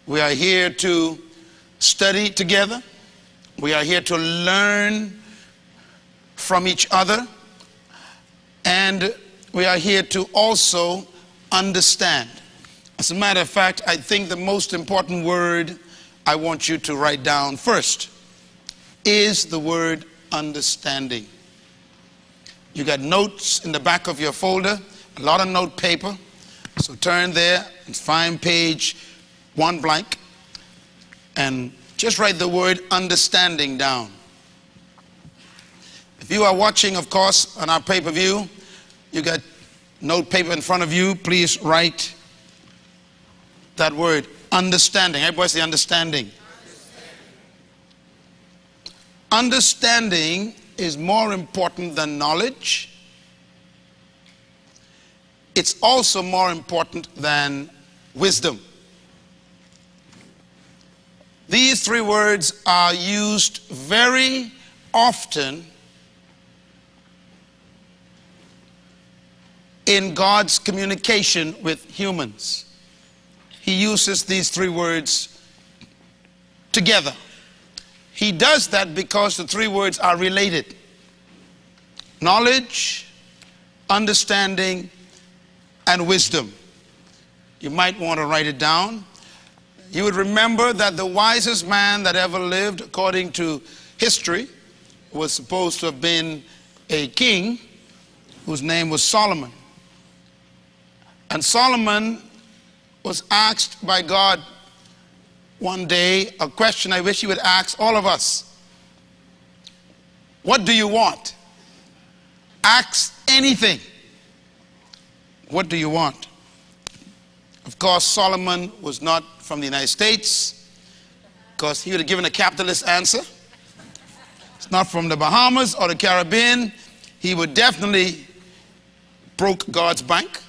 We are here to study together. We are here to learn from each other. And we are here to also understand. As a matter of fact, I think the most important word I want you to write down first is the word understanding. You got notes in the back of your folder, a lot of note paper. So turn there and find page 1 blank and just write the word understanding down. If you are watching, of course, on our pay-per-view, you got note paper in front of you. Please write that word understanding. Everybody say understanding. Understanding is more important than knowledge. It's also more important than wisdom. These 3 words are used very often in God's communication with humans. He uses these 3 words together. He does that because the 3 words are related. Knowledge, understanding, and wisdom. You might want to write it down. You would remember that the wisest man that ever lived, according to history, was supposed to have been a king whose name was Solomon. And Solomon was asked by God one day a question I wish he would ask all of us. What do you want? Ask anything. What do you want? Of course, Solomon was not from the United States, because he would have given a capitalist answer. It's not from the Bahamas or the Caribbean. He would definitely broke God's bank.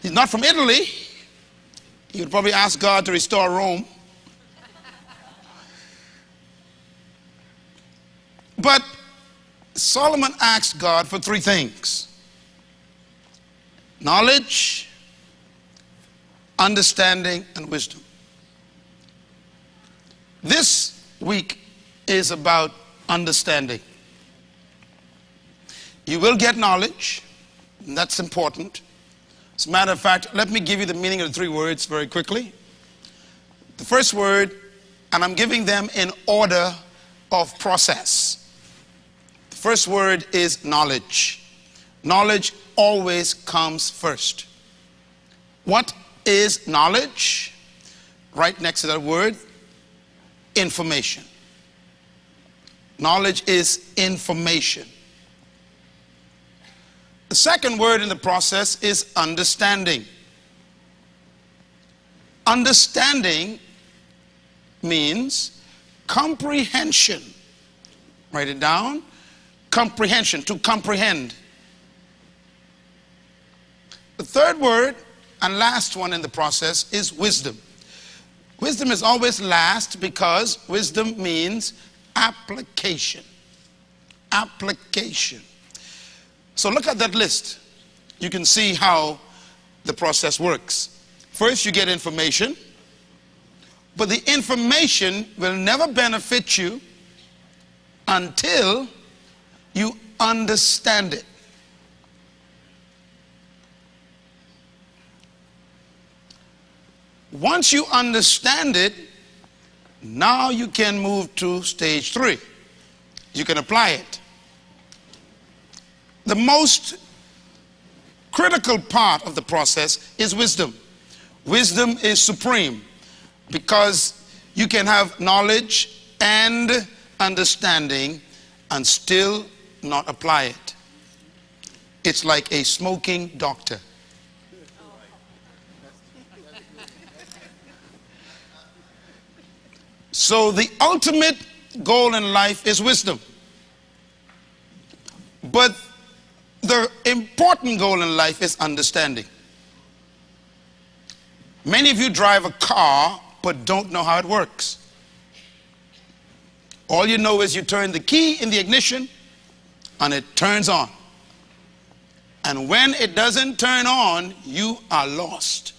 He's not from Italy. He would probably ask God to restore Rome. But Solomon asked God for 3 things: knowledge, understanding, and wisdom. This week is about understanding. You will get knowledge, and that's important. As a matter of fact, let me give you the meaning of the 3 words very quickly. The first word, and I'm giving them in order of process. The first word is knowledge. Knowledge always comes first. What is knowledge? Right next to that word, information. Knowledge is information. The second word in the process is understanding. Understanding means comprehension. Write it down. Comprehension, to comprehend. The third word and last one in the process is wisdom. Wisdom is always last because wisdom means application. Application. So look at that list. You can see how the process works. First, you get information, but the information will never benefit you until you understand it. Once you understand it, now you can move to stage 3. You can apply it. The most critical part of the process is wisdom. Wisdom is supreme because you can have knowledge and understanding and still not apply it. It's like a smoking doctor. So the ultimate goal in life is wisdom. But the important goal in life is understanding. Many of you drive a car but don't know how it works. All you know is you turn the key in the ignition and it turns on. And when it doesn't turn on, you are lost.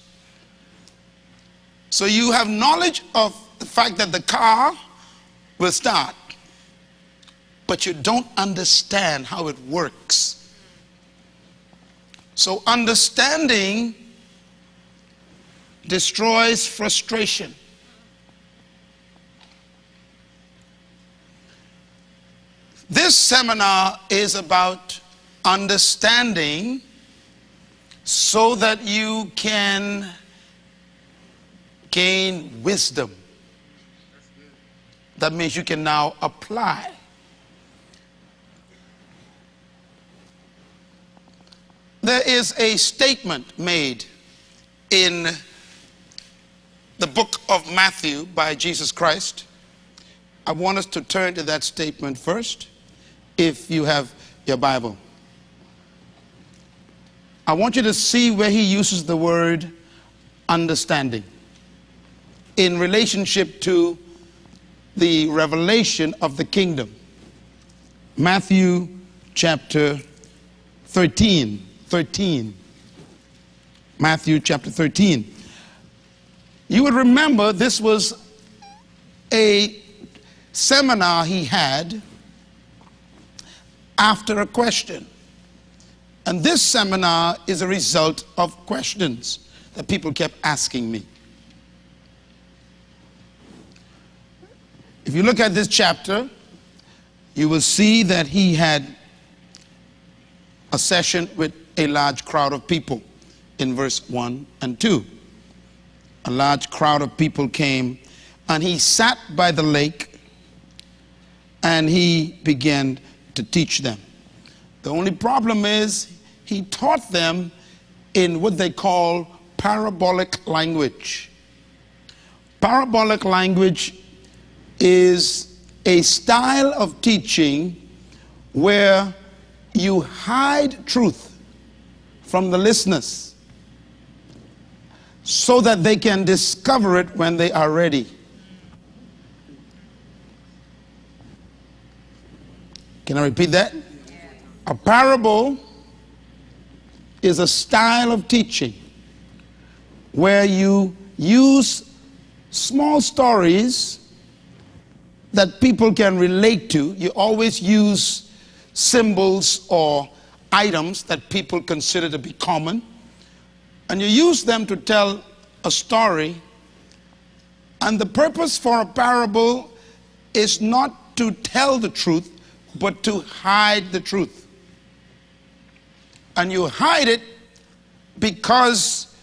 So you have knowledge of the fact that the car will start, but you don't understand how it works. So understanding destroys frustration. This seminar is about understanding so that you can gain wisdom. That means you can now apply. There is a statement made in the book of Matthew by Jesus Christ. I want us to turn to that statement first, if you have your Bible. I want you to see where he uses the word understanding in relationship to the revelation of the kingdom. Matthew chapter 13. Matthew chapter 13. You would remember this was a seminar he had after a question. And this seminar is a result of questions that people kept asking me. If you look at this chapter, you will see that he had a session with a large crowd of people in verse 1 and 2. A large crowd of people came, and he sat by the lake, and he began to teach them. The only problem is he taught them in what they call parabolic language. Parabolic language is a style of teaching where you hide truth from the listeners so that they can discover it when they are ready. Can I repeat that? A parable is a style of teaching where you use small stories that people can relate to. You always use symbols or items that people consider to be common, and you use them to tell a story. And the purpose for a parable is not to tell the truth, but to hide the truth. And you hide it because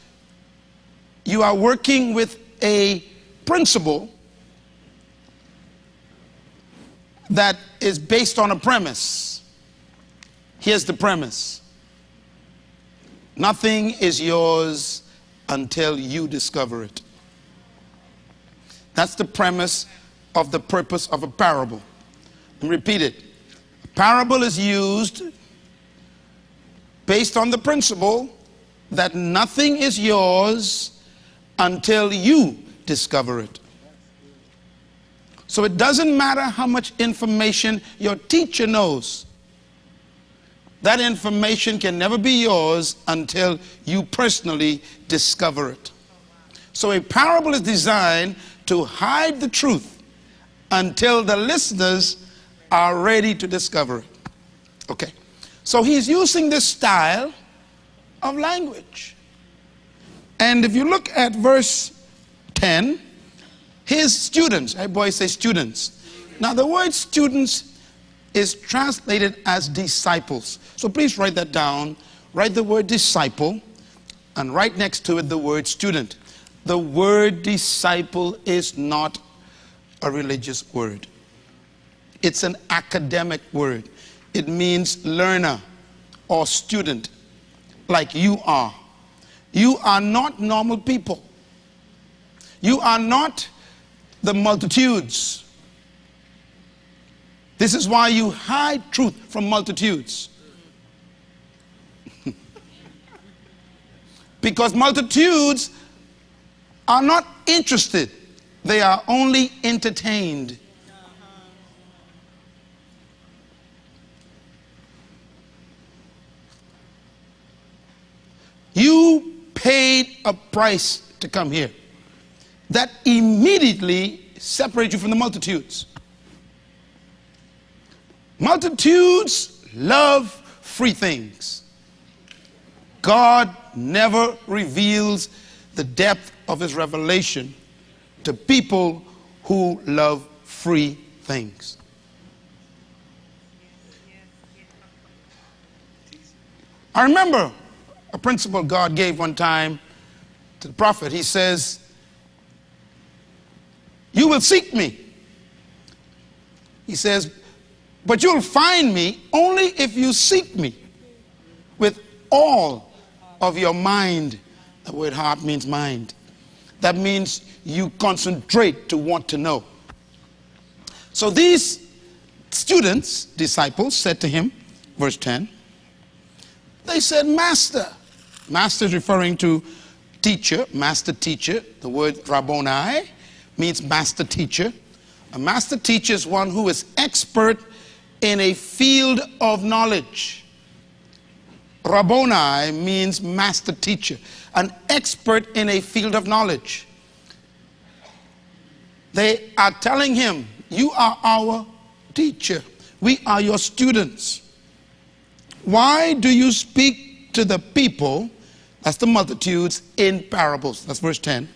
you are working with a principle that is based on a premise. Here's the premise. Nothing is yours until you discover it. That's the premise of the purpose of a parable. Let me repeat it. A parable is used based on the principle that nothing is yours until you discover it. So it doesn't matter how much information your teacher knows. That information can never be yours until you personally discover it. So a parable is designed to hide the truth until the listeners are ready to discover it. Okay. So he's using this style of language. And if you look at verse 10, his students, everybody say students. Now the word students is translated as disciples. So please write that down. Write the word disciple and right next to it the word student. The word disciple is not a religious word. It's an academic word. It means learner or student, like you are. You are not normal people. You are not the multitudes. This is why you hide truth from multitudes. Because multitudes are not interested. They are only entertained. You paid a price to come here. that immediately separate you from the multitudes. Multitudes love free things. God never reveals the depth of his revelation to people who love free things. I remember a principle God gave one time to the prophet. He says, you will seek me. He says, but you'll find me only if you seek me with all of your mind. The word heart means mind. That means you concentrate to want to know. So these students, disciples, said to him, verse 10, they said, Master. Master is referring to teacher, master teacher. The word Rabboni means master teacher. A master teacher is one who is expert in a field of knowledge. Rabboni means master teacher, an expert in a field of knowledge. They are telling him, you are our teacher. We are your students. Why do you speak to the people, that's the multitudes, in parables? That's verse 10.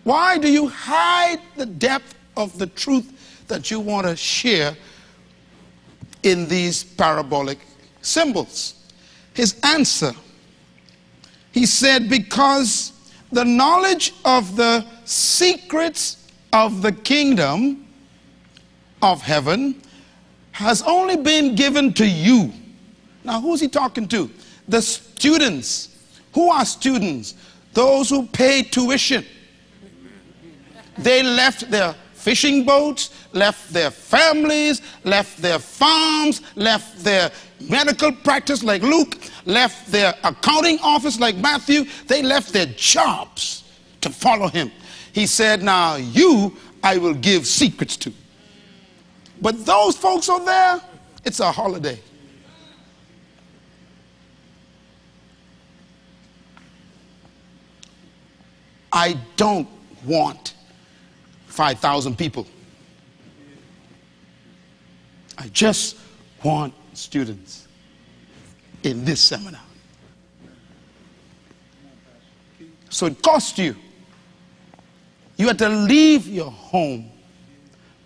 Why do you hide the depth of the truth that you want to share in these parabolic symbols? His answer, he said, because the knowledge of the secrets of the kingdom of heaven has only been given to you. Now, who's he talking to? The students. Who are students? Those who pay tuition. They left their fishing boats, left their families, left their farms, left their medical practice like Luke, left their accounting office like Matthew. They left their jobs to follow him. He said, now you I will give secrets to. But those folks over there, it's a holiday. I don't want 5,000 people. I just want students in this seminar. So it costs you. You have to leave your home.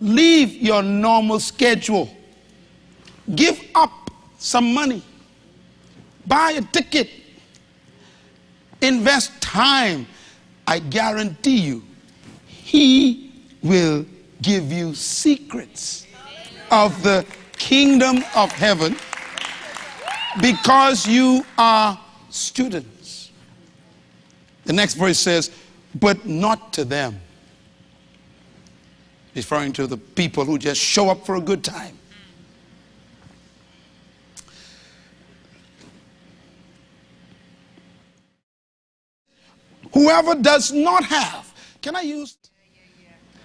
Leave your normal schedule. Give up some money. Buy a ticket. Invest time. I guarantee you, he will give you secrets of the kingdom of heaven because you are students. The next verse says, but not to them. Referring to the people who just show up for a good time. Whoever does not have. Can I use?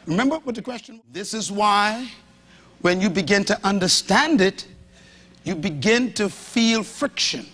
Remember what the question was? This is why when you begin to understand it, you begin to feel friction.